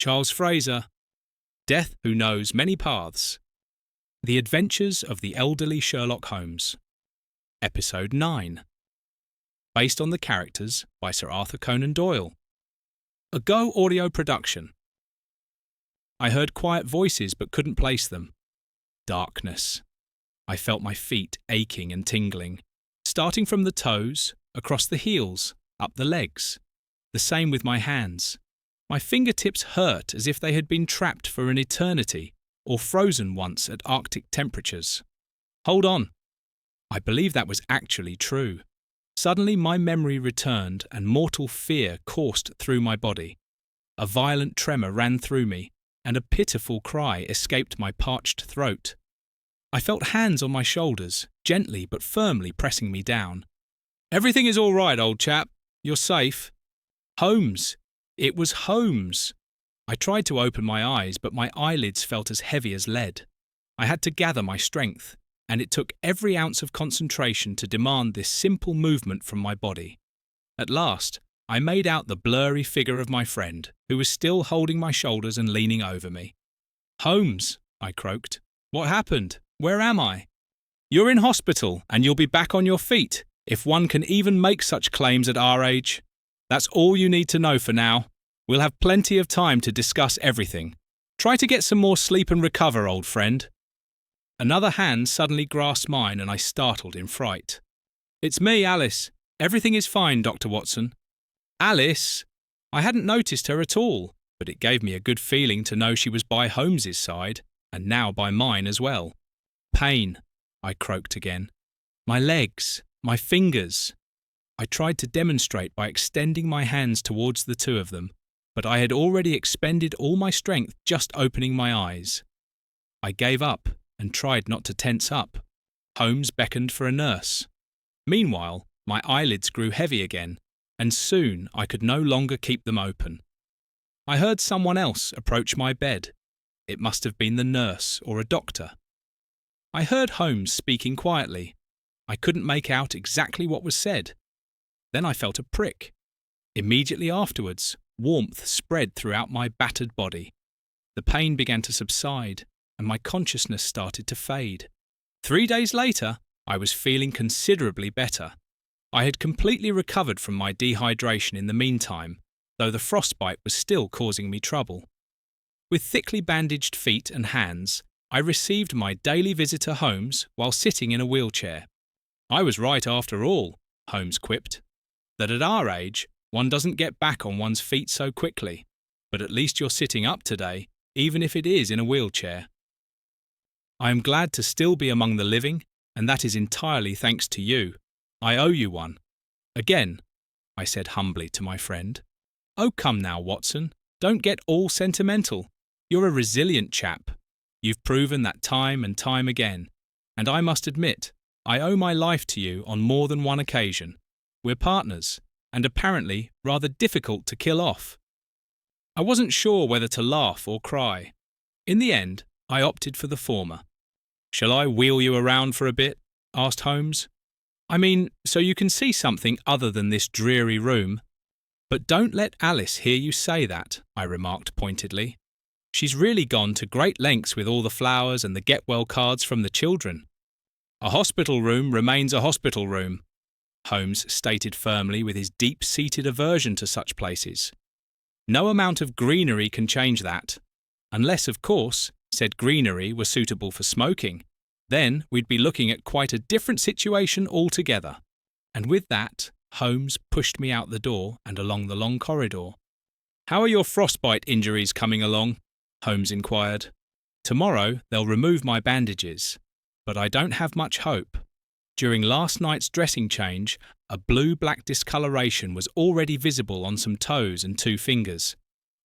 Charles Fraser. Death Who Knows Many Paths. The Adventures of the Elderly Sherlock Holmes. Episode 9. Based on the characters by Sir Arthur Conan Doyle. A Go audio production. I heard quiet voices but couldn't place them. Darkness. I felt my feet aching and tingling, starting from the toes, across the heels, up the legs. The same with my hands. My fingertips hurt as if they had been trapped for an eternity or frozen once at Arctic temperatures. Hold on. I believe that was actually true. Suddenly my memory returned and mortal fear coursed through my body. A violent tremor ran through me, and a pitiful cry escaped my parched throat. I felt hands on my shoulders, gently but firmly pressing me down. "Everything is all right, old chap. You're safe." Holmes! It was Holmes! I tried to open my eyes, but my eyelids felt as heavy as lead. I had to gather my strength, and it took every ounce of concentration to demand this simple movement from my body. At last, I made out the blurry figure of my friend, who was still holding my shoulders and leaning over me. "Holmes," I croaked. "What happened? Where am I?" "You're in hospital, and you'll be back on your feet, if one can even make such claims at our age. That's all you need to know for now. We'll have plenty of time to discuss everything. Try to get some more sleep and recover, old friend." Another hand suddenly grasped mine and I startled in fright. "It's me, Alice. Everything is fine, Dr. Watson." Alice? I hadn't noticed her at all, but it gave me a good feeling to know she was by Holmes's side, and now by mine as well. "Pain," I croaked again. "My legs, my fingers." I tried to demonstrate by extending my hands towards the two of them, but I had already expended all my strength just opening my eyes. I gave up and tried not to tense up. Holmes beckoned for a nurse. Meanwhile, my eyelids grew heavy again, and soon I could no longer keep them open. I heard someone else approach my bed. It must have been the nurse or a doctor. I heard Holmes speaking quietly. I couldn't make out exactly what was said. Then I felt a prick. Immediately afterwards, warmth spread throughout my battered body. The pain began to subside, and my consciousness started to fade. 3 days later, I was feeling considerably better. I had completely recovered from my dehydration in the meantime, though the frostbite was still causing me trouble. With thickly bandaged feet and hands, I received my daily visitor Holmes while sitting in a wheelchair. "I was right after all," Holmes quipped. "That at our age, one doesn't get back on one's feet so quickly, but at least you're sitting up today, even if it is in a wheelchair. I am glad to still be among the living, and that is entirely thanks to you. I owe you one." "Again," I said humbly to my friend. "Oh, come now, Watson, don't get all sentimental. You're a resilient chap. You've proven that time and time again, and I must admit, I owe my life to you on more than one occasion. We're partners, and apparently rather difficult to kill off." I wasn't sure whether to laugh or cry. In the end, I opted for the former. "Shall I wheel you around for a bit?" asked Holmes. "I mean, so you can see something other than this dreary room." "But don't let Alice hear you say that," I remarked pointedly. "She's really gone to great lengths with all the flowers and the get-well cards from the children." "A hospital room remains a hospital room," Holmes stated firmly with his deep-seated aversion to such places. "No amount of greenery can change that. Unless, of course, said greenery were suitable for smoking. Then we'd be looking at quite a different situation altogether." And with that, Holmes pushed me out the door and along the long corridor. "How are your frostbite injuries coming along?" Holmes inquired. "Tomorrow they'll remove my bandages, but I don't have much hope. During last night's dressing change, a blue-black discoloration was already visible on some toes and 2 fingers.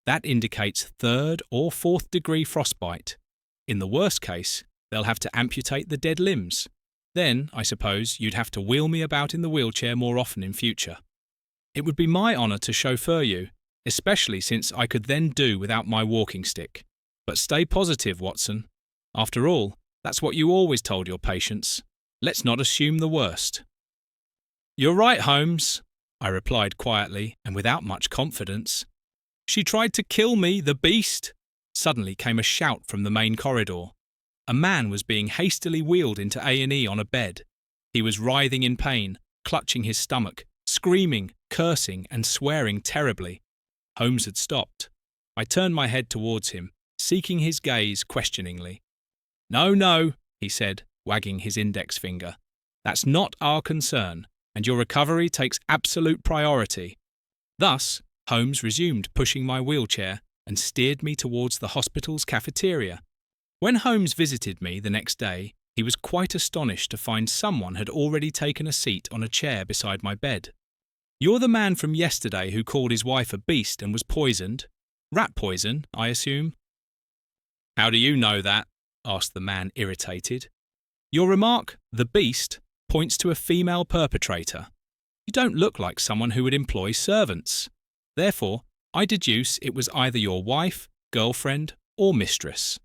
That indicates 3rd or 4th degree frostbite. In the worst case, they'll have to amputate the dead limbs. Then, I suppose, you'd have to wheel me about in the wheelchair more often in future. It would be my honour to chauffeur you, especially since I could then do without my walking stick. But stay positive, Watson. After all, that's what you always told your patients. Let's not assume the worst." "You're right, Holmes," I replied quietly and without much confidence. She tried to kill me, the beast! Suddenly came a shout from the main corridor. A man was being hastily wheeled into A&E on a bed. He was writhing in pain, clutching his stomach, screaming, cursing and swearing terribly. Holmes had stopped. I turned my head towards him, seeking his gaze questioningly. "No, no," he said, wagging his index finger. "That's not our concern, and your recovery takes absolute priority." Thus, Holmes resumed pushing my wheelchair and steered me towards the hospital's cafeteria. When Holmes visited me the next day, he was quite astonished to find someone had already taken a seat on a chair beside my bed. "You're the man from yesterday who called his wife a beast and was poisoned. Rat poison, I assume?" "How do you know that?" asked the man, irritated. "Your remark, 'the beast,' points to a female perpetrator. You don't look like someone who would employ servants. Therefore, I deduce it was either your wife, girlfriend, or mistress.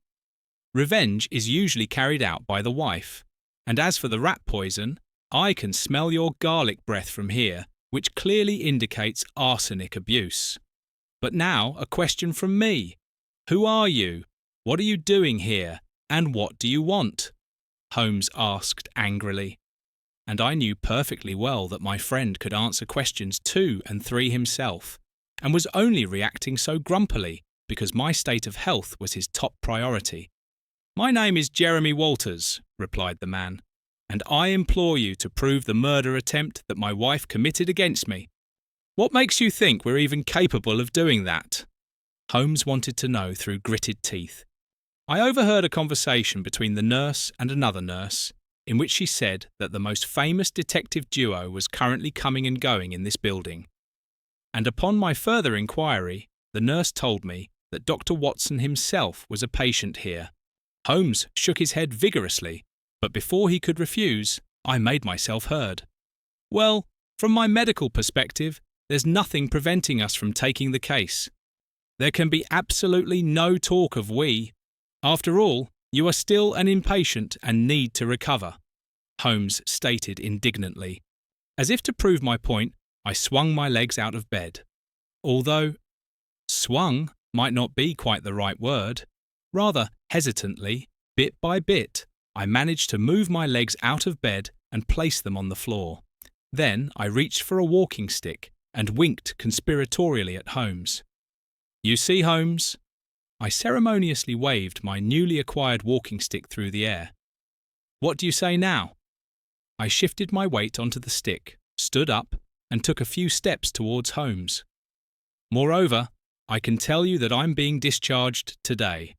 Revenge is usually carried out by the wife. And as for the rat poison, I can smell your garlic breath from here, which clearly indicates arsenic abuse. But now, a question from me. Who are you? What are you doing here? And what do you want?" Holmes asked angrily. And I knew perfectly well that my friend could answer questions 2 and 3 himself, and was only reacting so grumpily because my state of health was his top priority. "My name is Jeremy Walters," replied the man, "and I implore you to prove the murder attempt that my wife committed against me. What makes you think we're even capable of doing that?" Holmes wanted to know through gritted teeth. I overheard a conversation between the nurse and another nurse, in which she said that the most famous detective duo was currently coming and going in this building. And upon my further inquiry, the nurse told me that Dr. Watson himself was a patient here. Holmes shook his head vigorously, but before he could refuse, I made myself heard. "Well, from my medical perspective, there's nothing preventing us from taking the case. There can be absolutely no talk of we. After all, you are still an inpatient and need to recover," Holmes stated indignantly. As if to prove my point, I swung my legs out of bed. Although swung might not be quite the right word. Rather hesitantly, bit by bit, I managed to move my legs out of bed and place them on the floor. Then I reached for a walking stick and winked conspiratorially at Holmes. "You see, Holmes?" I ceremoniously waved my newly acquired walking stick through the air. "What do you say now?" I shifted my weight onto the stick, stood up, and took a few steps towards Holmes. "Moreover, I can tell you that I'm being discharged today.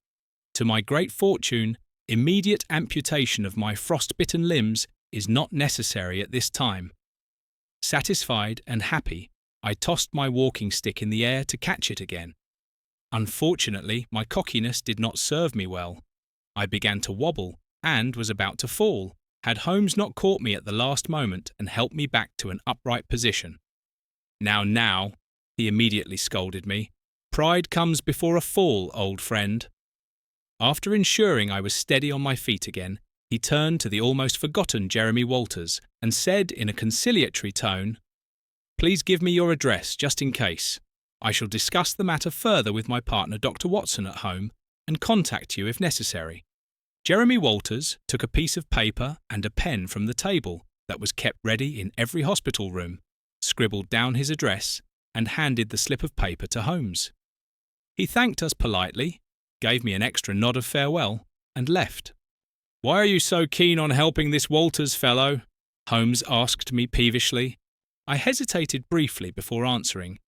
To my great fortune, immediate amputation of my frostbitten limbs is not necessary at this time." Satisfied and happy, I tossed my walking stick in the air to catch it again. Unfortunately, my cockiness did not serve me well. I began to wobble and was about to fall, had Holmes not caught me at the last moment and helped me back to an upright position. Now, he immediately scolded me. "Pride comes before a fall, old friend." After ensuring I was steady on my feet again, he turned to the almost forgotten Jeremy Walters and said in a conciliatory tone, "Please give me your address, just in case. I shall discuss the matter further with my partner Dr. Watson at home and contact you if necessary." Jeremy Walters took a piece of paper and a pen from the table that was kept ready in every hospital room, scribbled down his address, and handed the slip of paper to Holmes. He thanked us politely, gave me an extra nod of farewell, and left. "Why are you so keen on helping this Walters fellow?" Holmes asked me peevishly. I hesitated briefly before answering.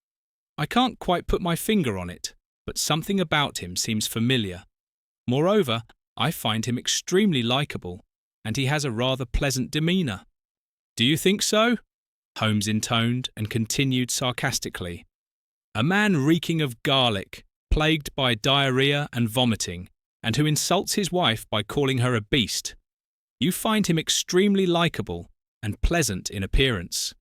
I can't quite put my finger on it, but something about him seems familiar. Moreover, I find him extremely likeable, and he has a rather pleasant demeanour. "Do you think so?" Holmes intoned and continued sarcastically. "A man reeking of garlic, plagued by diarrhea and vomiting, and who insults his wife by calling her a beast. You find him extremely likeable and pleasant in appearance.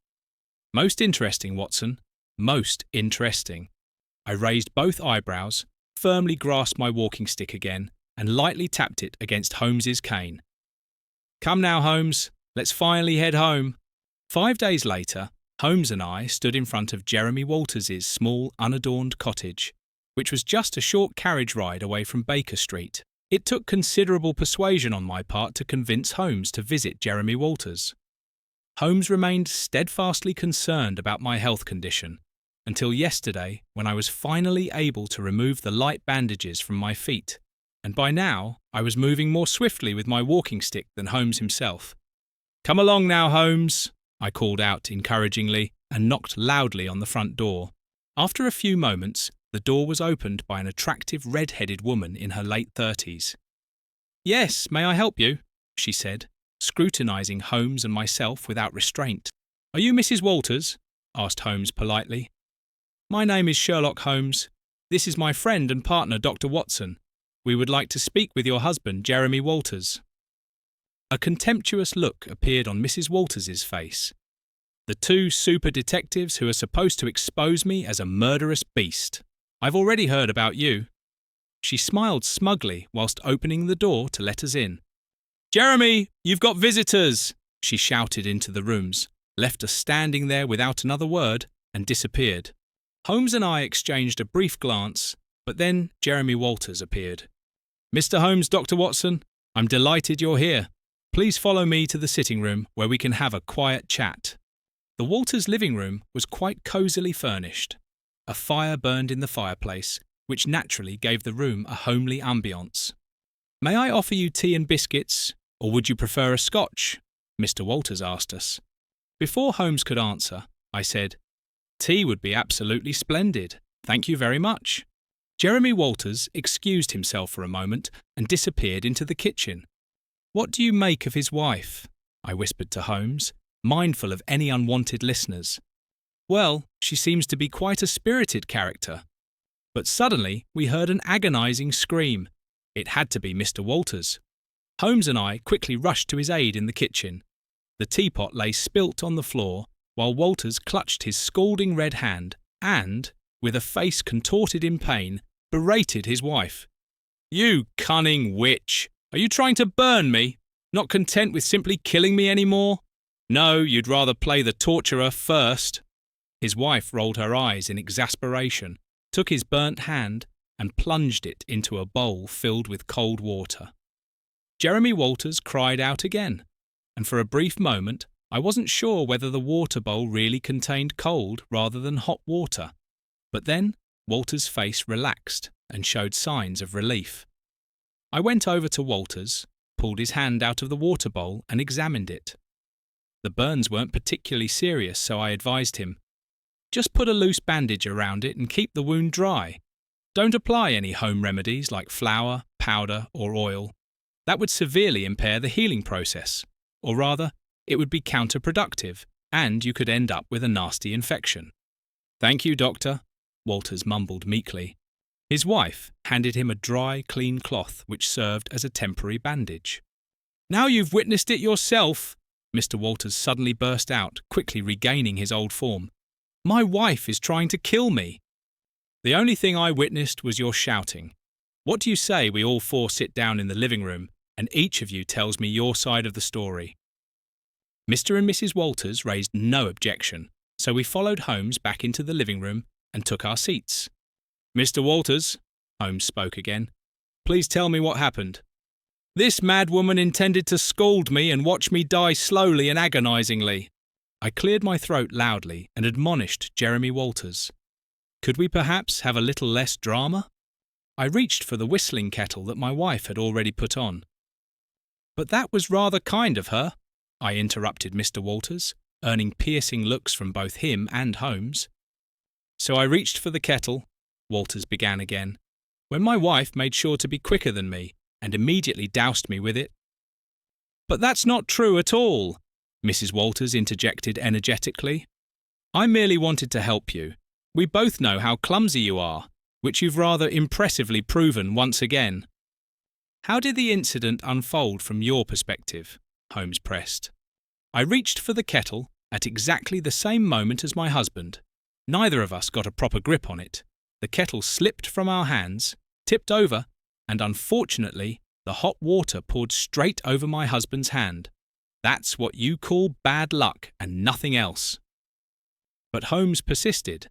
Most interesting, Watson. Most interesting." I raised both eyebrows, firmly grasped my walking stick again, and lightly tapped it against Holmes's cane. "Come now, Holmes, let's finally head home." 5 days later, Holmes and I stood in front of Jeremy Walters's small, unadorned cottage, which was just a short carriage ride away from Baker Street. It took considerable persuasion on my part to convince Holmes to visit Jeremy Walters. Holmes remained steadfastly concerned about my health condition until yesterday, when I was finally able to remove the light bandages from my feet, and by now I was moving more swiftly with my walking stick than Holmes himself. "Come along now, Holmes," I called out encouragingly and knocked loudly on the front door. After a few moments, the door was opened by an attractive red-headed woman in her late 30s. "Yes, may I help you?" she said, scrutinising Holmes and myself without restraint. "Are you Mrs. Walters?" asked Holmes politely. "My name is Sherlock Holmes. This is my friend and partner, Dr. Watson. We would like to speak with your husband, Jeremy Walters." A contemptuous look appeared on Mrs. Walters's face. "The two super detectives who are supposed to expose me as a murderous beast. I've already heard about you." She smiled smugly whilst opening the door to let us in. "Jeremy, you've got visitors!" she shouted into the rooms, left us standing there without another word, and disappeared. Holmes and I exchanged a brief glance, but then Jeremy Walters appeared. "Mr. Holmes, Dr. Watson, I'm delighted you're here. Please follow me to the sitting room where we can have a quiet chat." The Walters' living room was quite cosily furnished. A fire burned in the fireplace, which naturally gave the room a homely ambience. "May I offer you tea and biscuits, or would you prefer a scotch?" Mr. Walters asked us. Before Holmes could answer, I said, "Tea would be absolutely splendid. Thank you very much." Jeremy Walters excused himself for a moment and disappeared into the kitchen. "What do you make of his wife?" I whispered to Holmes, mindful of any unwanted listeners. "Well, she seems to be quite a spirited character." But suddenly we heard an agonising scream. It had to be Mr. Walters. Holmes and I quickly rushed to his aid in the kitchen. The teapot lay spilt on the floor, while Walters clutched his scalding red hand and, with a face contorted in pain, berated his wife. "You cunning witch! Are you trying to burn me? Not content with simply killing me any more? No, you'd rather play the torturer first." His wife rolled her eyes in exasperation, took his burnt hand, and plunged it into a bowl filled with cold water. Jeremy Walters cried out again, and for a brief moment I wasn't sure whether the water bowl really contained cold rather than hot water. But then Walters' face relaxed and showed signs of relief. I went over to Walters, pulled his hand out of the water bowl and examined it. The burns weren't particularly serious, so I advised him, "Just put a loose bandage around it and keep the wound dry. Don't apply any home remedies like flour, powder or oil. That would severely impair the healing process, or rather, it would be counterproductive, and you could end up with a nasty infection." "Thank you, Doctor," Walters mumbled meekly. His wife handed him a dry, clean cloth which served as a temporary bandage. "Now you've witnessed it yourself," Mr. Walters suddenly burst out, quickly regaining his old form. "My wife is trying to kill me." "The only thing I witnessed was your shouting. What do you say we all four sit down in the living room and each of you tells me your side of the story?" Mr. and Mrs. Walters raised no objection, so we followed Holmes back into the living room and took our seats. "Mr. Walters," Holmes spoke again, "please tell me what happened." "This mad woman intended to scald me and watch me die slowly and agonisingly." I cleared my throat loudly and admonished Jeremy Walters. Could we perhaps have a little less drama? I reached for the whistling kettle that my wife had already put on. "But that was rather kind of her," I interrupted Mr. Walters, earning piercing looks from both him and Holmes. "So I reached for the kettle," Walters began again, "when my wife made sure to be quicker than me and immediately doused me with it." "But that's not true at all," Mrs. Walters interjected energetically. "I merely wanted to help you. We both know how clumsy you are, which you've rather impressively proven once again." "How did the incident unfold from your perspective?" Holmes pressed. "I reached for the kettle at exactly the same moment as my husband. Neither of us got a proper grip on it. The kettle slipped from our hands, tipped over, and unfortunately, the hot water poured straight over my husband's hand. That's what you call bad luck and nothing else." But Holmes persisted.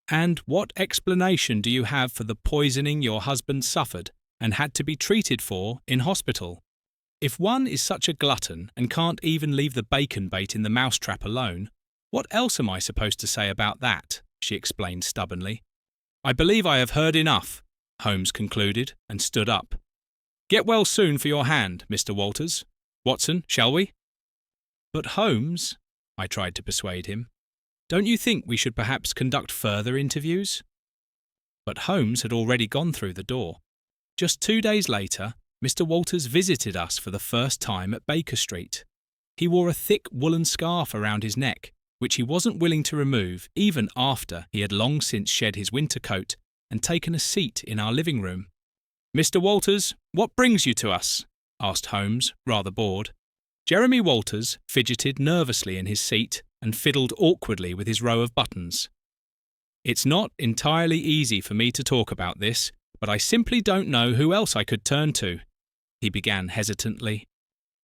And what explanation do you have for the poisoning your husband suffered and had to be treated for in hospital? If one is such a glutton and can't even leave the bacon bait in the mousetrap alone, what else am I supposed to say about that? She explained stubbornly. I believe I have heard enough, Holmes concluded and stood up. Get well soon for your hand, Mr. Walters. Watson, shall we? But Holmes, I tried to persuade him, don't you think we should perhaps conduct further interviews? But Holmes had already gone through the door. Just 2 days later, Mr. Walters visited us for the first time at Baker Street. He wore a thick woolen scarf around his neck, which he wasn't willing to remove even after he had long since shed his winter coat and taken a seat in our living room. Mr. Walters, what brings you to us? Asked Holmes, rather bored. Jeremy Walters fidgeted nervously in his seat and fiddled awkwardly with his row of buttons. It's not entirely easy for me to talk about this, but I simply don't know who else I could turn to, he began hesitantly.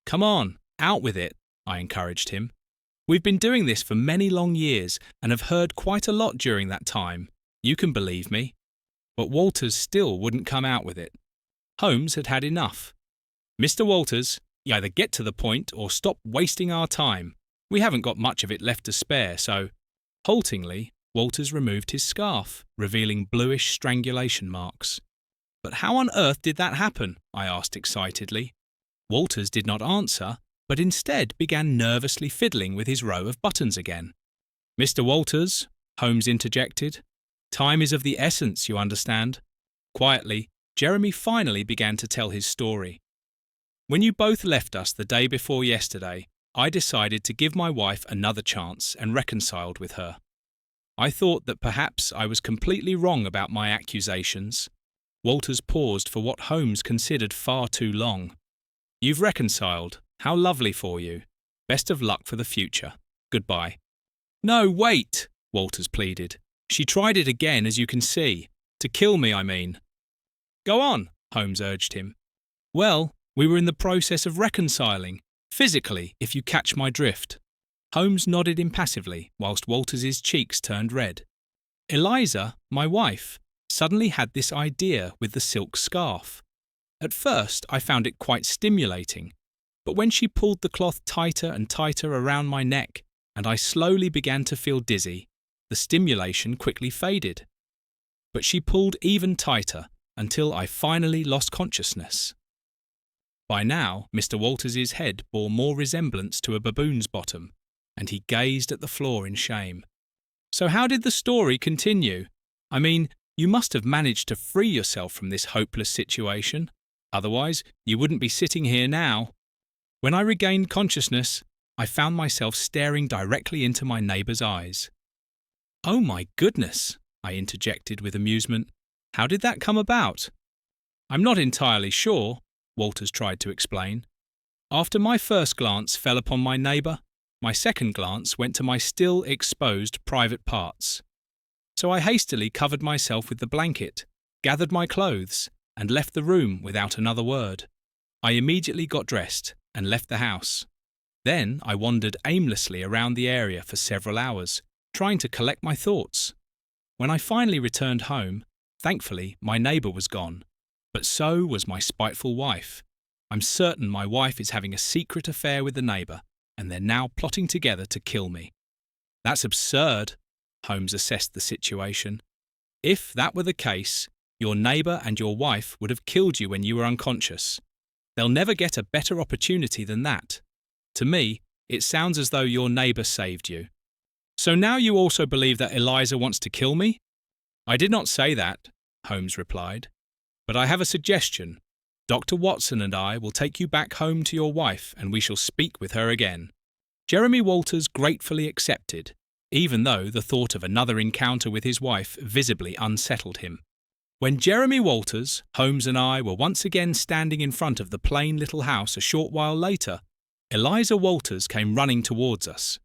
Come on, out with it, I encouraged him. We've been doing this for many long years and have heard quite a lot during that time. You can believe me. But Walters still wouldn't come out with it. Holmes had had enough. Mr. Walters, you either get to the point or stop wasting our time. We haven't got much of it left to spare, so… Haltingly, Walters removed his scarf, revealing bluish strangulation marks. But how on earth did that happen? I asked excitedly. Walters did not answer, but instead began nervously fiddling with his row of buttons again. Mr. Walters, Holmes interjected. Time is of the essence, you understand. Quietly, Jeremy finally began to tell his story. When you both left us the day before yesterday, I decided to give my wife another chance and reconciled with her. I thought that perhaps I was completely wrong about my accusations. Walters paused for what Holmes considered far too long. You've reconciled. How lovely for you. Best of luck for the future. Goodbye. No, wait, Walters pleaded. She tried it again, as you can see. To kill me, I mean. Go on, Holmes urged him. Well, we were in the process of reconciling. Physically, if you catch my drift. Holmes nodded impassively, whilst Walters's cheeks turned red. Eliza, my wife, suddenly had this idea with the silk scarf. At first, I found it quite stimulating, but when she pulled the cloth tighter and tighter around my neck, and I slowly began to feel dizzy, the stimulation quickly faded. But she pulled even tighter, until I finally lost consciousness. By now, Mr. Walters's head bore more resemblance to a baboon's bottom, and he gazed at the floor in shame. So how did the story continue? I mean, you must have managed to free yourself from this hopeless situation. Otherwise, you wouldn't be sitting here now. When I regained consciousness, I found myself staring directly into my neighbour's eyes. Oh my goodness, I interjected with amusement. How did that come about? I'm not entirely sure, Walters tried to explain. After my first glance fell upon my neighbour, my second glance went to my still exposed private parts. So I hastily covered myself with the blanket, gathered my clothes, and left the room without another word. I immediately got dressed and left the house. Then I wandered aimlessly around the area for several hours, trying to collect my thoughts. When I finally returned home, thankfully my neighbour was gone, but so was my spiteful wife. I'm certain my wife is having a secret affair with the neighbour, and they're now plotting together to kill me. That's absurd, Holmes assessed the situation. If that were the case, your neighbour and your wife would have killed you when you were unconscious. They'll never get a better opportunity than that. To me, it sounds as though your neighbour saved you. So now you also believe that Eliza wants to kill me? I did not say that, Holmes replied. But I have a suggestion. Dr. Watson and I will take you back home to your wife and we shall speak with her again. Jeremy Walters gratefully accepted, even though the thought of another encounter with his wife visibly unsettled him. When Jeremy Walters, Holmes and I were once again standing in front of the plain little house a short while later, Eliza Walters came running towards us.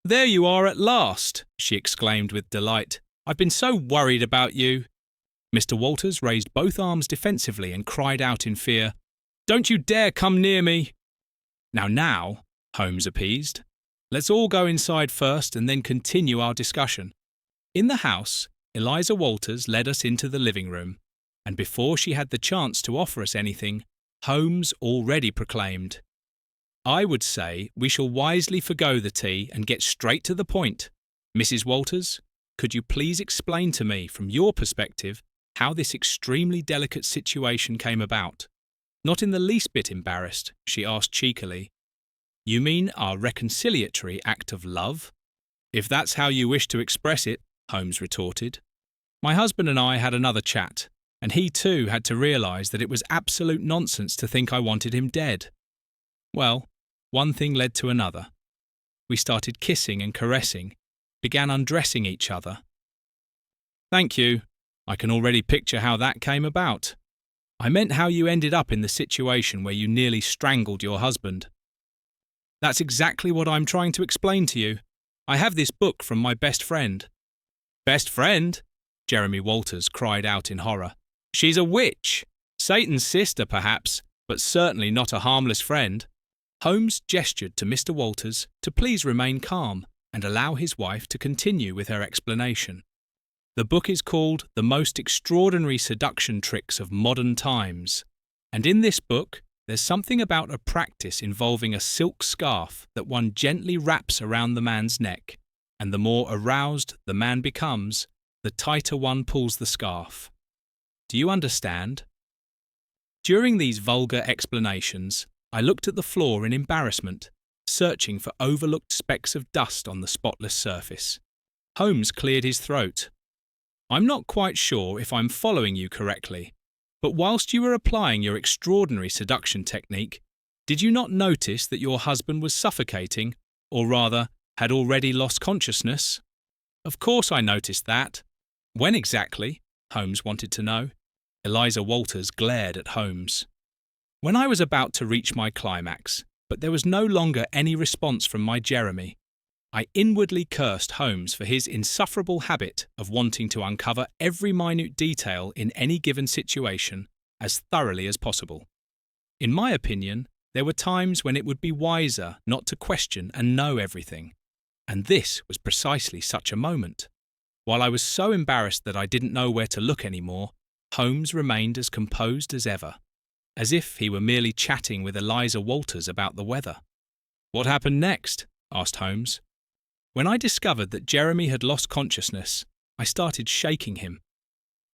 There you are at last, she exclaimed with delight. I've been so worried about you. Mr. Walters raised both arms defensively and cried out in fear, Don't you dare come near me! Now, Holmes appeased. Let's all go inside first and then continue our discussion. In the house, Eliza Walters led us into the living room, and before she had the chance to offer us anything, Holmes already proclaimed, "I would say we shall wisely forgo the tea and get straight to the point. Mrs. Walters, could you please explain to me, from your perspective, how this extremely delicate situation came about?" Not in the least bit embarrassed, she asked cheekily, "You mean our reconciliatory act of love?" "If that's how you wish to express it," Holmes retorted. My husband and I had another chat, and he too had to realise that it was absolute nonsense to think I wanted him dead. Well, one thing led to another. We started kissing and caressing, began undressing each other. "Thank you. I can already picture how that came about. I meant how you ended up in the situation where you nearly strangled your husband." "That's exactly what I'm trying to explain to you. I have this book from my best friend." "Best friend?" Jeremy Walters cried out in horror. "She's a witch. Satan's sister, perhaps, but certainly not a harmless friend." Holmes gestured to Mr. Walters to please remain calm and allow his wife to continue with her explanation. The book is called The Most Extraordinary Seduction Tricks of Modern Times, and in this book there's something about a practice involving a silk scarf that one gently wraps around the man's neck, and the more aroused the man becomes, the tighter one pulls the scarf. Do you understand? During these vulgar explanations, I looked at the floor in embarrassment, searching for overlooked specks of dust on the spotless surface. Holmes cleared his throat. "I'm not quite sure if I'm following you correctly, but whilst you were applying your extraordinary seduction technique, did you not notice that your husband was suffocating, or rather, had already lost consciousness?" "Of course I noticed that." "When exactly?" Holmes wanted to know. Eliza Walters glared at Holmes. "When I was about to reach my climax, but there was no longer any response from my Jeremy. I inwardly cursed Holmes for his insufferable habit of wanting to uncover every minute detail in any given situation as thoroughly as possible. In my opinion, there were times when it would be wiser not to question and know everything, and this was precisely such a moment. While I was so embarrassed that I didn't know where to look anymore, Holmes remained as composed as ever, as if he were merely chatting with Eliza Walters about the weather. "What happened next?" asked Holmes. "When I discovered that Jeremy had lost consciousness, I started shaking him.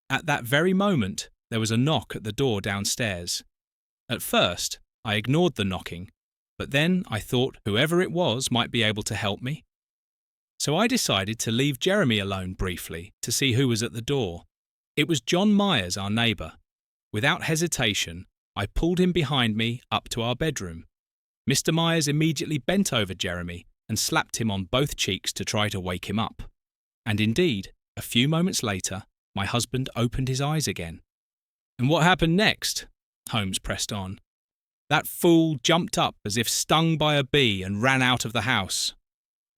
At that very moment, there was a knock at the door downstairs. At first, I ignored the knocking, but then I thought whoever it was might be able to help me. So I decided to leave Jeremy alone briefly to see who was at the door. It was John Myers, our neighbour. Without hesitation, I pulled him behind me up to our bedroom. Mr. Myers immediately bent over Jeremy and slapped him on both cheeks to try to wake him up. And indeed, a few moments later, my husband opened his eyes again." "And what happened next?" Holmes pressed on. "That fool jumped up as if stung by a bee and ran out of the house.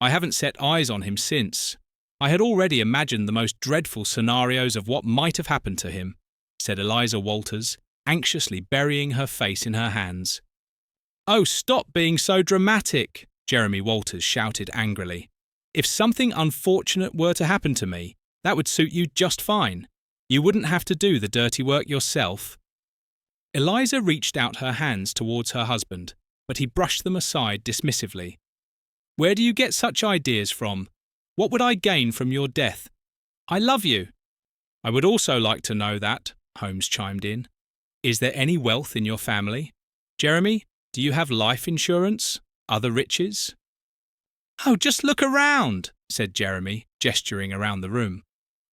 I haven't set eyes on him since. I had already imagined the most dreadful scenarios of what might have happened to him," said Eliza Walters, anxiously burying her face in her hands. "Oh, stop being so dramatic," Jeremy Walters shouted angrily. "If something unfortunate were to happen to me, that would suit you just fine. You wouldn't have to do the dirty work yourself." Eliza reached out her hands towards her husband, but he brushed them aside dismissively. "Where do you get such ideas from? What would I gain from your death? I love you." "I would also like to know that," Holmes chimed in. "Is there any wealth in your family? Jeremy, do you have life insurance? Other riches?" "Oh, just look around," said Jeremy, gesturing around the room.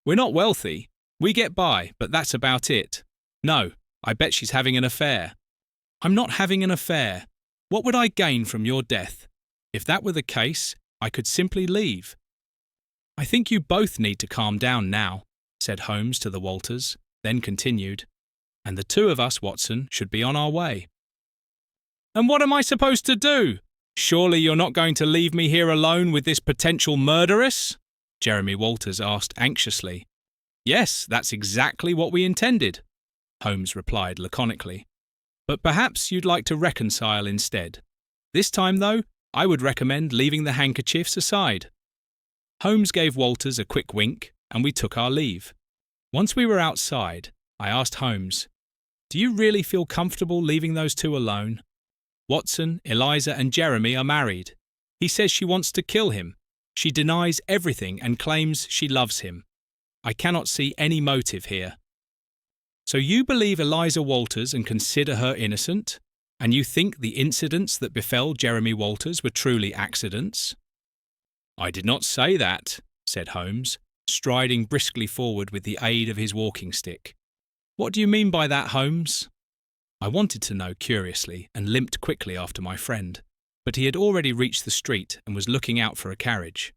"We're not wealthy. We get by, but that's about it. No, I bet she's having an affair." "I'm not having an affair. What would I gain from your death? If that were the case, I could simply leave." "I think you both need to calm down now," said Holmes to the Walters, then continued, "and the two of us, Watson, should be on our way." "And what am I supposed to do? Surely you're not going to leave me here alone with this potential murderess?" Jeremy Walters asked anxiously. "Yes, that's exactly what we intended," Holmes replied laconically. "But perhaps you'd like to reconcile instead. This time, though, I would recommend leaving the handkerchiefs aside." Holmes gave Walters a quick wink, and we took our leave. Once we were outside, I asked Holmes, "Do you really feel comfortable leaving those two alone? Watson, Eliza, and Jeremy are married. He says she wants to kill him. She denies everything and claims she loves him. I cannot see any motive here." "So you believe Eliza Walters and consider her innocent? And you think the incidents that befell Jeremy Walters were truly accidents?" "I did not say that," said Holmes, striding briskly forward with the aid of his walking stick. "What do you mean by that, Holmes?" I wanted to know curiously and limped quickly after my friend, but he had already reached the street and was looking out for a carriage.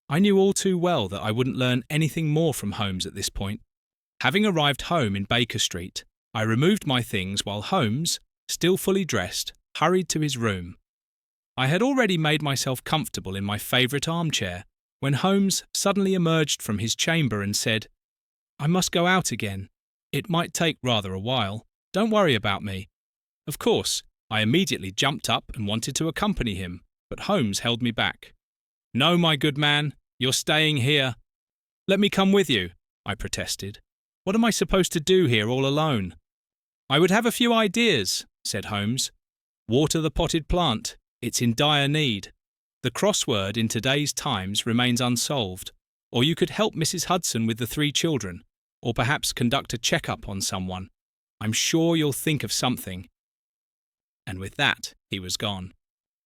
I knew all too well that I wouldn't learn anything more from Holmes at this point. Having arrived home in Baker Street, I removed my things while Holmes, still fully dressed, hurried to his room. I had already made myself comfortable in my favourite armchair when Holmes suddenly emerged from his chamber and said, "I must go out again. It might take rather a while. Don't worry about me." Of course, I immediately jumped up and wanted to accompany him, but Holmes held me back. "No, my good man, you're staying here." "Let me come with you," I protested. "What am I supposed to do here all alone?" "I would have a few ideas," said Holmes. "Water the potted plant. It's in dire need. The crossword in today's Times remains unsolved. Or you could help Mrs. Hudson with the 3 children, or perhaps conduct a check-up on someone. I'm sure you'll think of something." And with that, he was gone.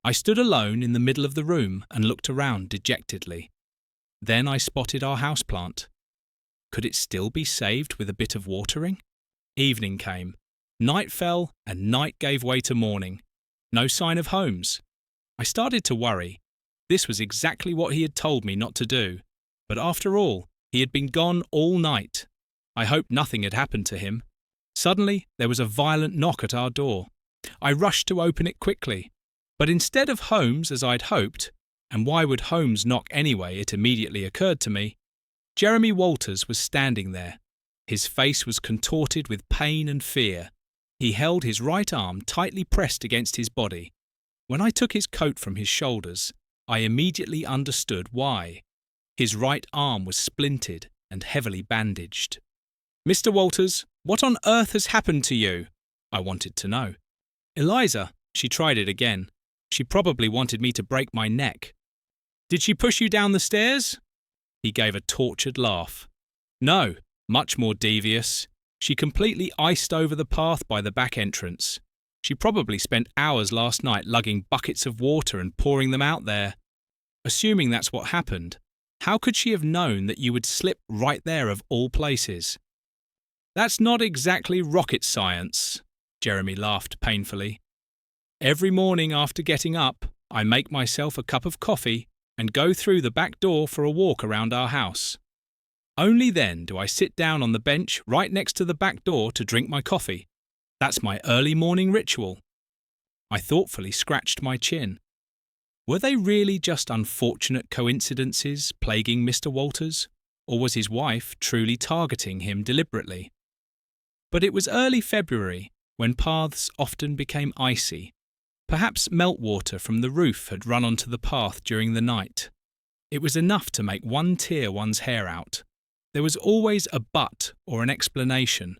I stood alone in the middle of the room and looked around dejectedly. Then I spotted our houseplant. Could it still be saved with a bit of watering? Evening came. Night fell, and night gave way to morning. No sign of Holmes. I started to worry. This was exactly what he had told me not to do. But after all, he had been gone all night. I hoped nothing had happened to him. Suddenly, there was a violent knock at our door. I rushed to open it quickly. But instead of Holmes as I'd hoped, and why would Holmes knock anyway, it immediately occurred to me, Jeremy Walters was standing there. His face was contorted with pain and fear. He held his right arm tightly pressed against his body. When I took his coat from his shoulders, I immediately understood why. His right arm was splintered and heavily bandaged. "Mr. Walters, what on earth has happened to you?" I wanted to know. "Eliza," she tried it again. "She probably wanted me to break my neck." "Did she push you down the stairs?" He gave a tortured laugh. "No, much more devious. She completely iced over the path by the back entrance. She probably spent hours last night lugging buckets of water and pouring them out there. Assuming that's what happened, how could she have known that you would slip right there of all places?" "That's not exactly rocket science," Jeremy laughed painfully. "Every morning after getting up, I make myself a cup of coffee and go through the back door for a walk around our house. Only then do I sit down on the bench right next to the back door to drink my coffee. That's my early morning ritual." I thoughtfully scratched my chin. Were they really just unfortunate coincidences plaguing Mr. Walters, or was his wife truly targeting him deliberately? But it was early February, when paths often became icy. Perhaps meltwater from the roof had run onto the path during the night. It was enough to make one tear one's hair out. There was always a but or an explanation.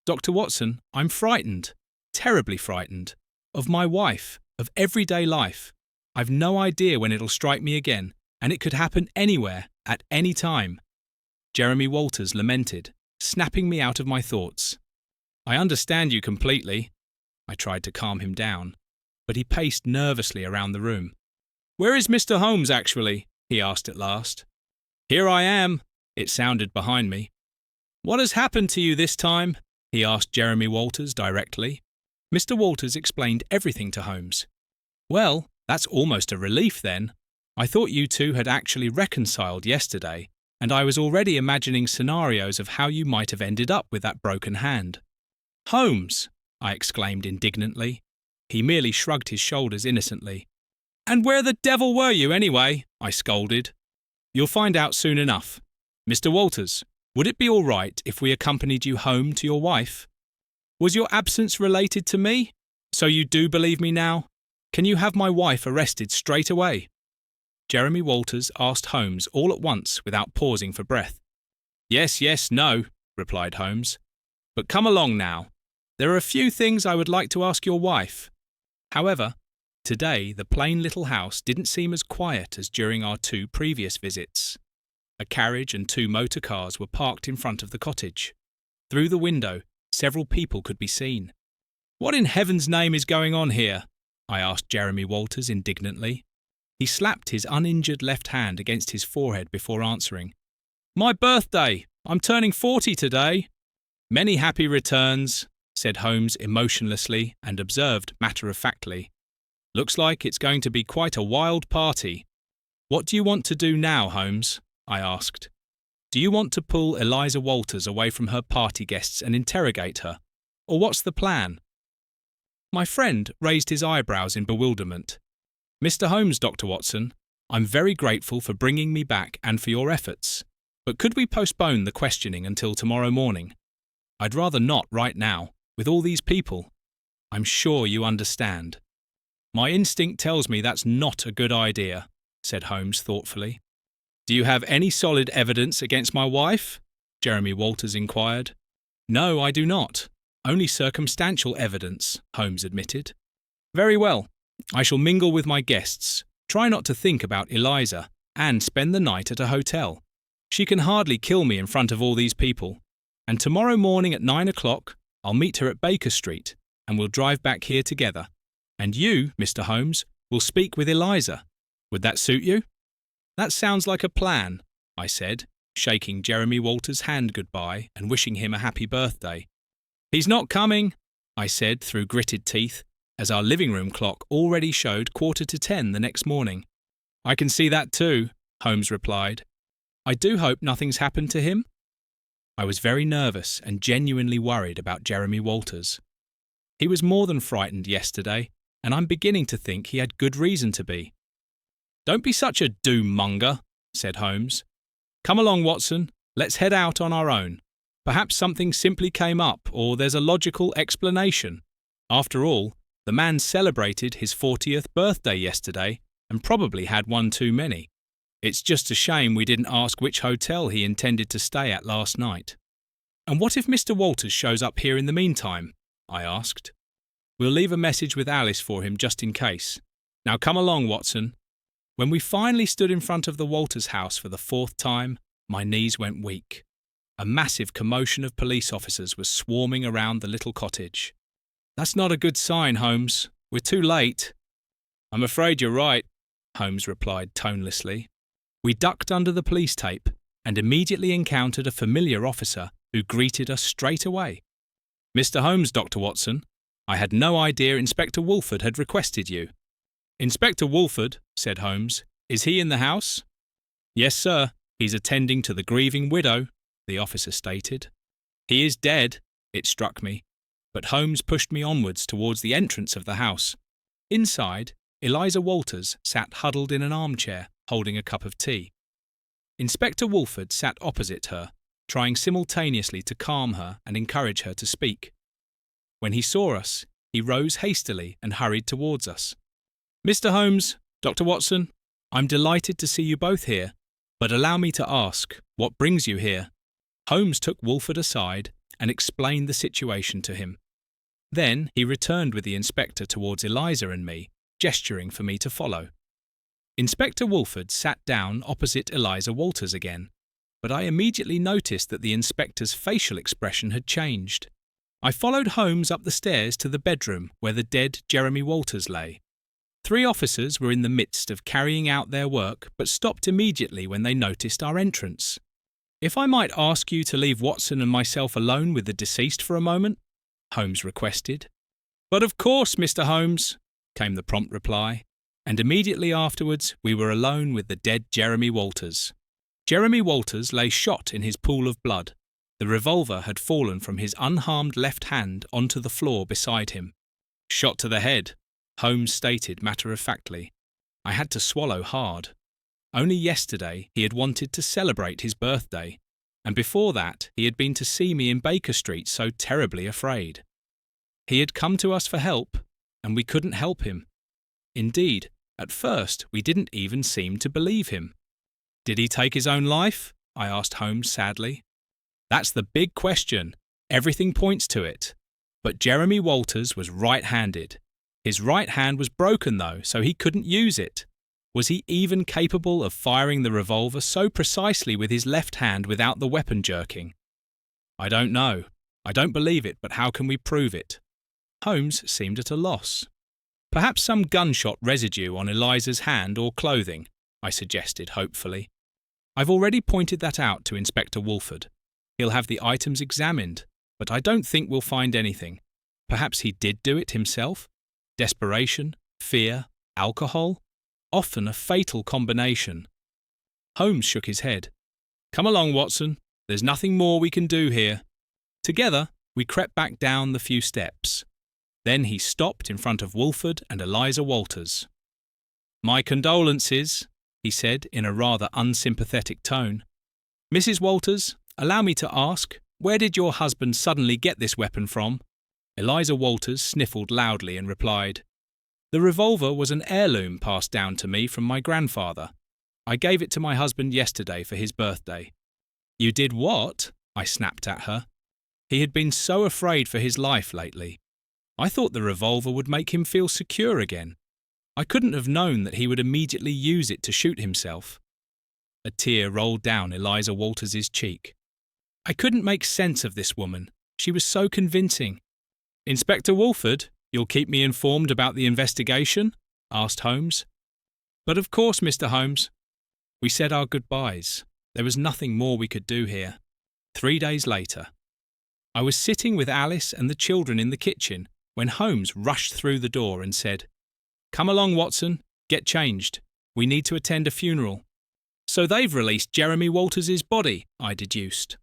"Dr. Watson, I'm frightened, terribly frightened, of my wife, of everyday life. I've no idea when it'll strike me again, and it could happen anywhere, at any time." Jeremy Walters lamented, snapping me out of my thoughts. "I understand you completely." I tried to calm him down, but he paced nervously around the room. "Where is Mr. Holmes, actually?" he asked at last. "Here I am," it sounded behind me. "What has happened to you this time?" he asked Jeremy Walters directly. Mr. Walters explained everything to Holmes. "Well, that's almost a relief then. I thought you two had actually reconciled yesterday, and I was already imagining scenarios of how you might have ended up with that broken hand." "Holmes!" I exclaimed indignantly. He merely shrugged his shoulders innocently. "And where the devil were you anyway?" I scolded. "You'll find out soon enough. Mr. Walters, would it be all right if we accompanied you home to your wife? Was your absence related to me? So you do believe me now? Can you have my wife arrested straight away?" Jeremy Walters asked Holmes all at once without pausing for breath. Yes, yes, no, replied Holmes. But come along now. There are a few things I would like to ask your wife. However, today the plain little house didn't seem as quiet as during our 2 previous visits. A carriage and 2 motor cars were parked in front of the cottage. Through the window, several people could be seen. What in heaven's name is going on here? I asked Jeremy Walters indignantly. He slapped his uninjured left hand against his forehead before answering. My birthday! I'm turning 40 today. Many happy returns, said Holmes emotionlessly and observed matter-of-factly. Looks like it's going to be quite a wild party. What do you want to do now, Holmes? I asked. Do you want to pull Eliza Walters away from her party guests and interrogate her? Or what's the plan? My friend raised his eyebrows in bewilderment. Mr. Holmes, Dr. Watson, I'm very grateful for bringing me back and for your efforts, but could we postpone the questioning until tomorrow morning? I'd rather not right now, with all these people. I'm sure you understand. My instinct tells me that's not a good idea, said Holmes thoughtfully. Do you have any solid evidence against my wife? Jeremy Walters inquired. No, I do not. Only circumstantial evidence, Holmes admitted. Very well. I shall mingle with my guests, try not to think about Eliza, and spend the night at a hotel. She can hardly kill me in front of all these people. And tomorrow morning at 9 o'clock, I'll meet her at Baker Street, and we'll drive back here together. And you, Mr. Holmes, will speak with Eliza. Would that suit you? That sounds like a plan, I said, shaking Jeremy Walters' hand goodbye and wishing him a happy birthday. He's not coming, I said through gritted teeth, as our living room clock already showed 10:15 the next morning. I can see that too, Holmes replied. I do hope nothing's happened to him. I was very nervous and genuinely worried about Jeremy Walters. He was more than frightened yesterday, and I'm beginning to think he had good reason to be. Don't be such a doom-monger, said Holmes. Come along, Watson, let's head out on our own. Perhaps something simply came up, or there's a logical explanation. After all, the man celebrated his 40th birthday yesterday and probably had one too many. It's just a shame we didn't ask which hotel he intended to stay at last night. And what if Mr. Walters shows up here in the meantime? I asked. We'll leave a message with Alice for him just in case. Now come along, Watson. When we finally stood in front of the Walters house for the 4th time, my knees went weak. A massive commotion of police officers was swarming around the little cottage. That's not a good sign, Holmes. We're too late. I'm afraid you're right, Holmes replied tonelessly. We ducked under the police tape and immediately encountered a familiar officer who greeted us straight away. Mr. Holmes, Dr. Watson, I had no idea Inspector Wolford had requested you. Inspector Wolford, said Holmes, is he in the house? Yes, sir. He's attending to the grieving widow, the officer stated. He is dead, it struck me, but Holmes pushed me onwards towards the entrance of the house. Inside, Eliza Walters sat huddled in an armchair, holding a cup of tea. Inspector Wolford sat opposite her, trying simultaneously to calm her and encourage her to speak. When he saw us, he rose hastily and hurried towards us. Mr. Holmes, Dr. Watson, I'm delighted to see you both here, but allow me to ask, what brings you here? Holmes took Wolford aside and explained the situation to him. Then he returned with the inspector towards Eliza and me, gesturing for me to follow. Inspector Wolford sat down opposite Eliza Walters again, but I immediately noticed that the inspector's facial expression had changed. I followed Holmes up the stairs to the bedroom where the dead Jeremy Walters lay. 3 officers were in the midst of carrying out their work but stopped immediately when they noticed our entrance. If I might ask you to leave Watson and myself alone with the deceased for a moment, Holmes requested. But of course, Mr. Holmes, came the prompt reply, and immediately afterwards we were alone with the dead Jeremy Walters. Jeremy Walters lay shot in his pool of blood. The revolver had fallen from his unharmed left hand onto the floor beside him. Shot to the head, Holmes stated matter-of-factly. I had to swallow hard. Only yesterday he had wanted to celebrate his birthday, and before that he had been to see me in Baker Street so terribly afraid. He had come to us for help, and we couldn't help him. Indeed, at first we didn't even seem to believe him. Did he take his own life? I asked Holmes sadly. That's the big question. Everything points to it. But Jeremy Walters was right-handed. His right hand was broken, though, so he couldn't use it. Was he even capable of firing the revolver so precisely with his left hand without the weapon jerking? I don't know. I don't believe it, but how can we prove it? Holmes seemed at a loss. Perhaps some gunshot residue on Eliza's hand or clothing, I suggested hopefully. I've already pointed that out to Inspector Wolford. He'll have the items examined, but I don't think we'll find anything. Perhaps he did do it himself? Desperation, fear, alcohol? Often a fatal combination. Holmes shook his head. Come along, Watson. There's nothing more we can do here. Together, we crept back down the few steps. Then he stopped in front of Wolford and Eliza Walters. My condolences, he said in a rather unsympathetic tone. Mrs. Walters, allow me to ask, where did your husband suddenly get this weapon from? Eliza Walters sniffled loudly and replied, The revolver was an heirloom passed down to me from my grandfather. I gave it to my husband yesterday for his birthday. You did what? I snapped at her. He had been so afraid for his life lately. I thought the revolver would make him feel secure again. I couldn't have known that he would immediately use it to shoot himself. A tear rolled down Eliza Walters's cheek. I couldn't make sense of this woman. She was so convincing. Inspector Wolford, you'll keep me informed about the investigation? Asked Holmes. But of course, Mr. Holmes. We said our goodbyes. There was nothing more we could do here. 3 days later. I was sitting with Alice and the children in the kitchen when Holmes rushed through the door and said, Come along, Watson. Get changed. We need to attend a funeral. So they've released Jeremy Walters's body, I deduced.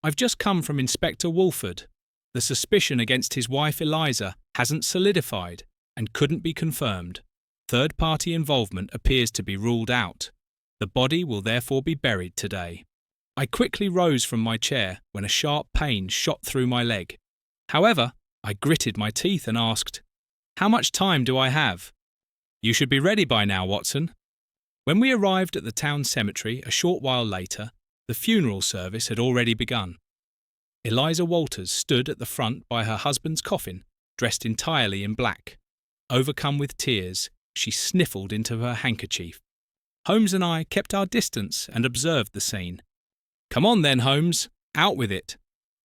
I've just come from Inspector Wolford. The suspicion against his wife Eliza hasn't solidified and couldn't be confirmed. Third-party involvement appears to be ruled out. The body will therefore be buried today. I quickly rose from my chair when a sharp pain shot through my leg. However, I gritted my teeth and asked, How much time do I have? You should be ready by now, Watson. When we arrived at the town cemetery a short while later, the funeral service had already begun. Eliza Walters stood at the front by her husband's coffin, dressed entirely in black. Overcome with tears, she sniffled into her handkerchief. Holmes and I kept our distance and observed the scene. Come on then, Holmes, out with it.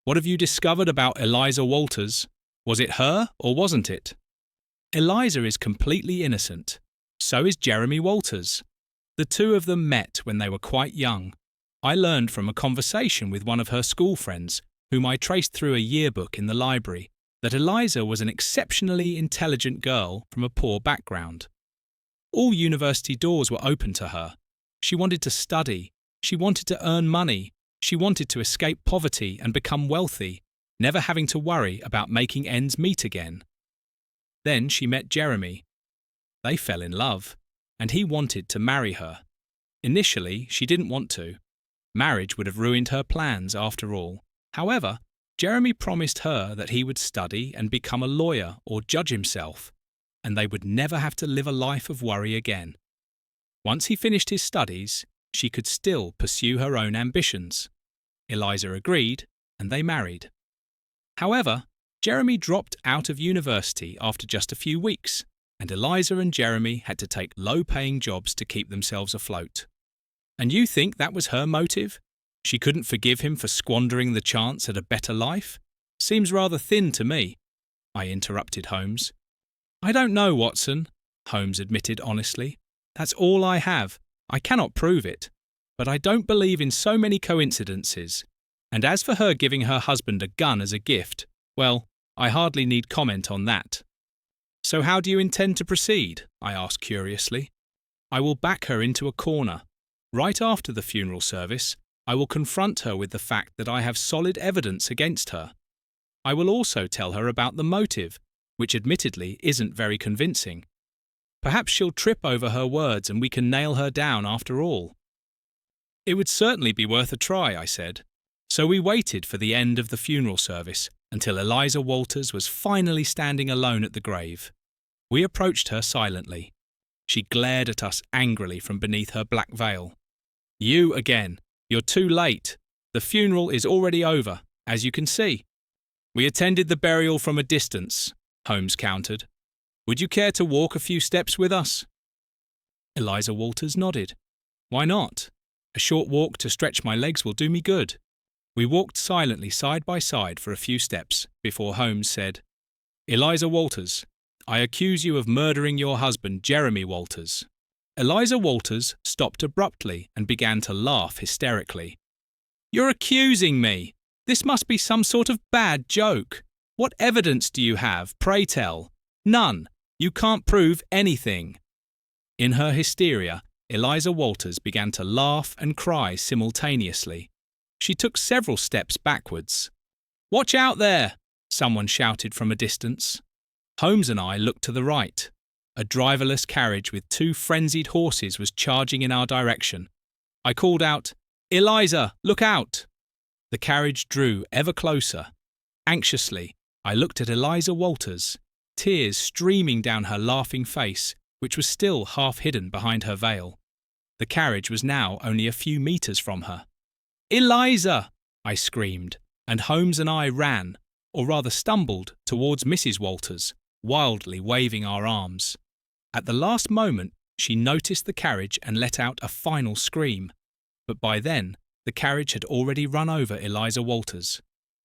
What have you discovered about Eliza Walters? Was it her or wasn't it? Eliza is completely innocent. So is Jeremy Walters. The two of them met when they were quite young. I learned from a conversation with one of her school friends, whom I traced through a yearbook in the library, that Eliza was an exceptionally intelligent girl from a poor background. All university doors were open to her. She wanted to study. She wanted to earn money. She wanted to escape poverty and become wealthy, never having to worry about making ends meet again. Then she met Jeremy. They fell in love, and he wanted to marry her. Initially, she didn't want to. Marriage would have ruined her plans after all. However, Jeremy promised her that he would study and become a lawyer or judge himself, and they would never have to live a life of worry again. Once he finished his studies, she could still pursue her own ambitions. Eliza agreed, and they married. However, Jeremy dropped out of university after just a few weeks, and Eliza and Jeremy had to take low-paying jobs to keep themselves afloat. And you think that was her motive? She couldn't forgive him for squandering the chance at a better life? Seems rather thin to me, I interrupted Holmes. I don't know, Watson, Holmes admitted honestly. That's all I have. I cannot prove it. But I don't believe in so many coincidences. And as for her giving her husband a gun as a gift, well, I hardly need comment on that. So how do you intend to proceed? I asked curiously. I will back her into a corner. Right after the funeral service, I will confront her with the fact that I have solid evidence against her. I will also tell her about the motive, which admittedly isn't very convincing. Perhaps she'll trip over her words and we can nail her down after all. It would certainly be worth a try, I said. So we waited for the end of the funeral service until Eliza Walters was finally standing alone at the grave. We approached her silently. She glared at us angrily from beneath her black veil. You again. You're too late. The funeral is already over, as you can see. We attended the burial from a distance, Holmes countered. Would you care to walk a few steps with us? Eliza Walters nodded. Why not? A short walk to stretch my legs will do me good. We walked silently side by side for a few steps before Holmes said, Eliza Walters, I accuse you of murdering your husband, Jeremy Walters. Eliza Walters stopped abruptly and began to laugh hysterically. You're accusing me! This must be some sort of bad joke. What evidence do you have, pray tell? None. You can't prove anything. In her hysteria, Eliza Walters began to laugh and cry simultaneously. She took several steps backwards. Watch out there! Someone shouted from a distance. Holmes and I looked to the right. A driverless carriage with 2 frenzied horses was charging in our direction. I called out, Eliza, look out! The carriage drew ever closer. Anxiously, I looked at Eliza Walters, tears streaming down her laughing face, which was still half hidden behind her veil. The carriage was now only a few meters from her. Eliza! I screamed, and Holmes and I ran, or rather stumbled, towards Mrs. Walters, wildly waving our arms. At the last moment, she noticed the carriage and let out a final scream. But by then, the carriage had already run over Eliza Walters.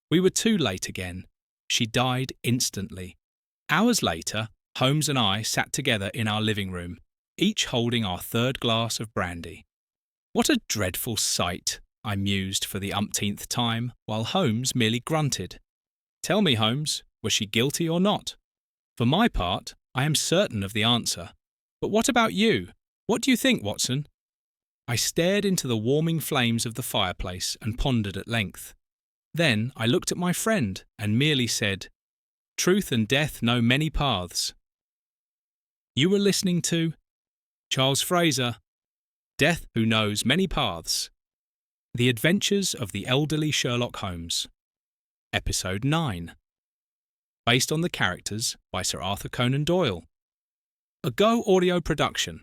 We were too late again. She died instantly. Hours later, Holmes and I sat together in our living room, each holding our 3rd glass of brandy. What a dreadful sight, I mused for the umpteenth time, while Holmes merely grunted. Tell me, Holmes, was she guilty or not? For my part, I am certain of the answer. But what about you? What do you think, Watson? I stared into the warming flames of the fireplace and pondered at length. Then I looked at my friend and merely said, Truth and death know many paths. You were listening to Charles Fraser, Death Who Knows Many Paths. The Adventures of the Elderly Sherlock Holmes. Episode 9. Based on the characters by Sir Arthur Conan Doyle. A Go audio production.